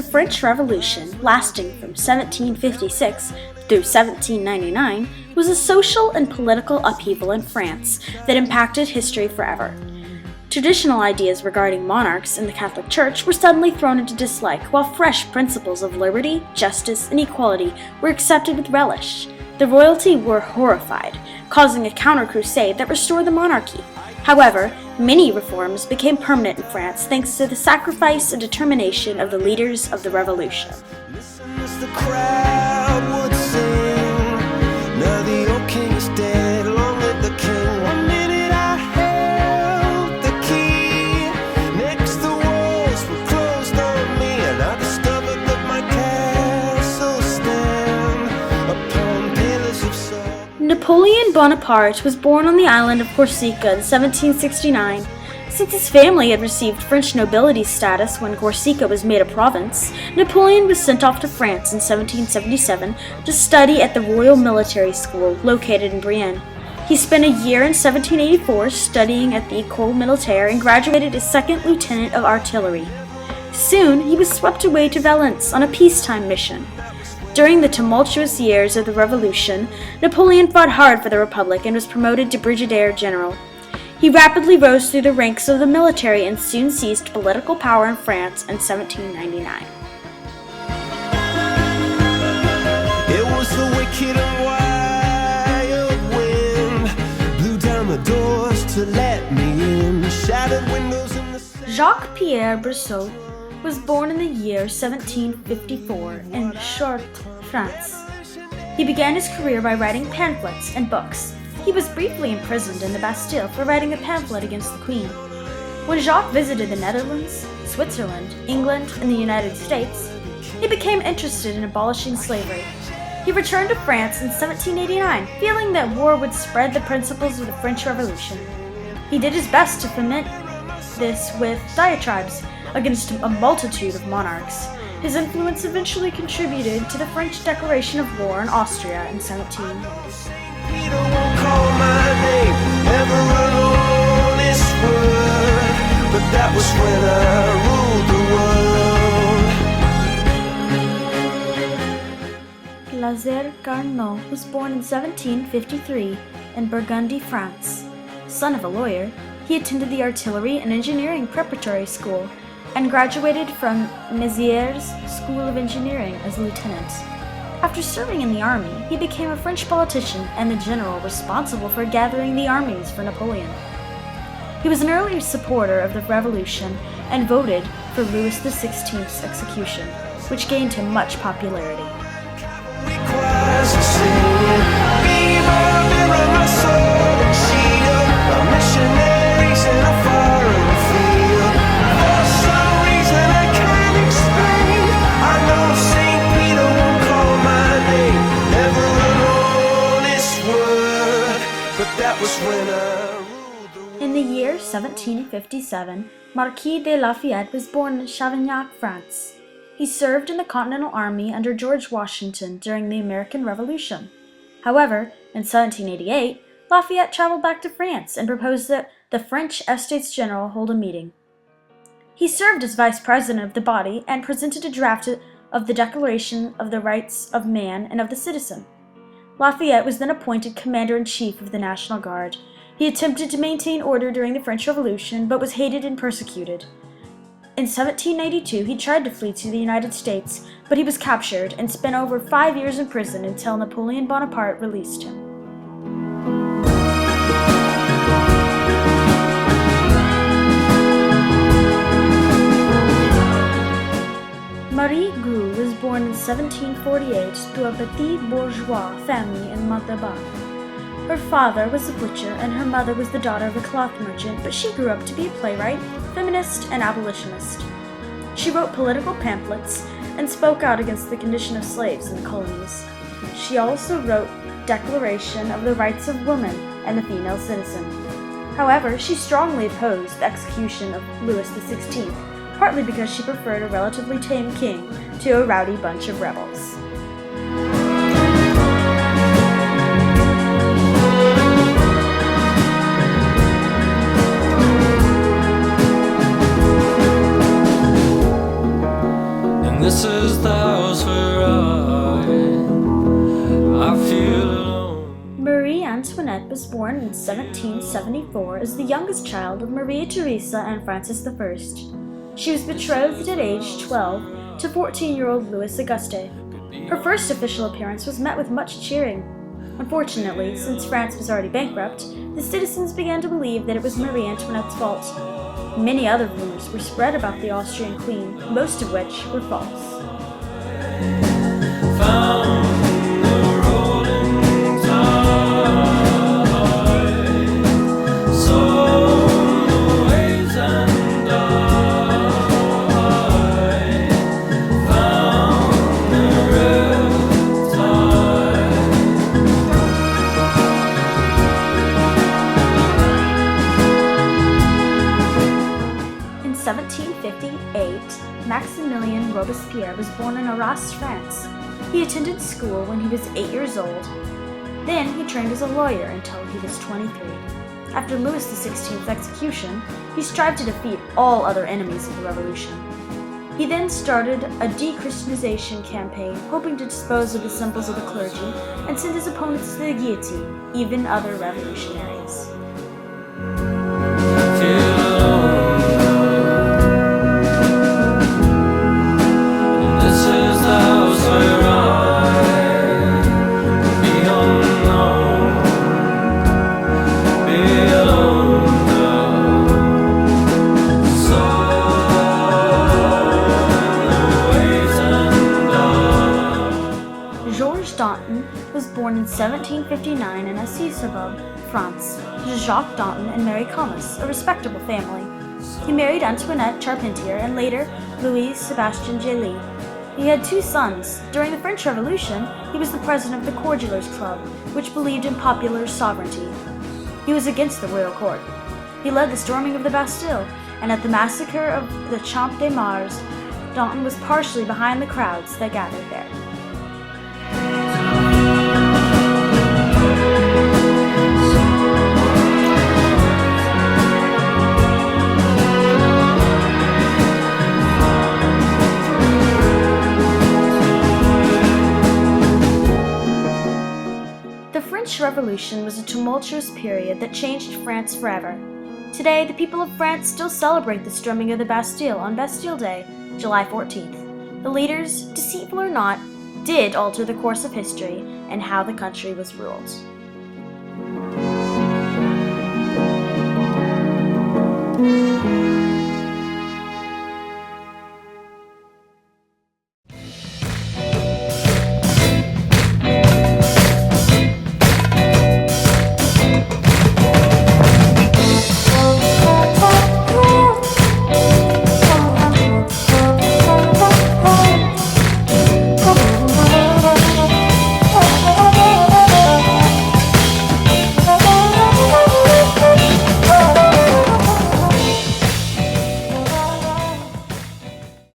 French Revolution, lasting from 1756 through 1799, was a social and political upheaval in France that impacted history forever. Traditional ideas regarding monarchs in the Catholic Church were suddenly thrown into dislike, while fresh principles of liberty, justice, and equality were accepted with relish. The royalty were horrified, causing a counter-crusade that restored the monarchy. However, many reforms became permanent in France thanks to the sacrifice and determination of the leaders of the revolution. Listen as the crowd would sing. Now the old king is dead, long live the king. 1 minute I held the key. Next the walls were closed on me, and I discovered that my castle stand upon pillars of salt. Napoleon Bonaparte was born on the island of Corsica in 1769. Since his family had received French nobility status when Corsica was made a province, Napoleon was sent off to France in 1777 to study at the Royal Military School located in Brienne. He spent a year in 1784 studying at the École Militaire and graduated as second lieutenant of artillery. Soon, he was swept away to Valence on a peacetime mission. During the tumultuous years of the Revolution, Napoleon fought hard for the Republic and was promoted to brigadier general. He rapidly rose through the ranks of the military and soon seized political power in France in 1799. It was the wicked and wild wind, blew down the doors to let me in, shattered windows in the Jacques-Pierre Brissot was born in the year 1754 in Chartres, France. He began his career by writing pamphlets and books. He was briefly imprisoned in the Bastille for writing a pamphlet against the Queen. When Jacques visited the Netherlands, Switzerland, England, and the United States, he became interested in abolishing slavery. He returned to France in 1789, feeling that war would spread the principles of the French Revolution. He did his best to foment this with diatribes against a multitude of monarchs. His influence eventually contributed to the French declaration of war on Austria in 1790. Peter won't call my name, never an honest word, but that was when I ruled the world. Lazare Carnot was born in 1753 in Burgundy, France. Son of a lawyer, he attended the Artillery and Engineering Preparatory School and graduated from Mézières School of Engineering as a lieutenant. After serving in the army, he became a French politician and the general responsible for gathering the armies for Napoleon. He was an early supporter of the revolution and voted for Louis XVI's execution, which gained him much popularity. Choirs are singing, Viva, Viva, my sword and shield, our missionaries in a foreign field. For some reason I can't explain, I know St. Peter won't call my name, never an honest word, but that was when I ruled the world. In the year 1757, Marquis de Lafayette was born in Chavignac, France. He served in the Continental Army under George Washington during the American Revolution. However, in 1788, Lafayette traveled back to France and proposed that the French Estates General hold a meeting. He served as vice president of the body and presented a draft of the Declaration of the Rights of Man and of the Citizen. Lafayette was then appointed commander-in-chief of the National Guard. He attempted to maintain order during the French Revolution, but was hated and persecuted. In 1792, he tried to flee to the United States, but he was captured and spent over 5 years in prison until Napoleon Bonaparte released him. Marie Gouze was born in 1748 to a petit bourgeois family in Montauban. Her father was a butcher and her mother was the daughter of a cloth merchant, but she grew up to be a playwright, feminist, and abolitionist. She wrote political pamphlets and spoke out against the condition of slaves in the colonies. She also wrote Declaration of the Rights of Women and the Female Citizen. However, she strongly opposed the execution of Louis XVI, partly because she preferred a relatively tame king to a rowdy bunch of rebels. This was born in 1774 as the youngest child of Maria Theresa and Francis I. She was betrothed at age 12 to 14-year-old Louis Auguste. Her first official appearance was met with much cheering. Unfortunately, since France was already bankrupt, the citizens began to believe that it was Marie Antoinette's fault. Many other rumors were spread about the Austrian queen, most of which were false. In 1758, Maximilien Robespierre was born in Arras, France. He attended school when he was 8 years old. Then he trained as a lawyer until he was 23. After Louis XVI's execution, he strived to defeat all other enemies of the revolution. He then started a de-Christianization campaign, hoping to dispose of the symbols of the clergy and send his opponents to the guillotine, even other revolutionaries. Danton was born in 1759 in Assy-sur-Aube, France, to Jacques Danton and Mary Comas, a respectable family. He married Antoinette Charpentier and later Louise Sebastian Gély. He had 2 sons. During the French Revolution, he was the president of the Cordulers Club, which believed in popular sovereignty. He was against the royal court. He led the storming of the Bastille, and at the massacre of the Champ de Mars, Danton was partially behind the crowds that gathered there. The French Revolution was a tumultuous period that changed France forever. Today, the people of France still celebrate the storming of the Bastille on Bastille Day, July 14th. The leaders, deceitful or not, did alter the course of history and how the country was ruled.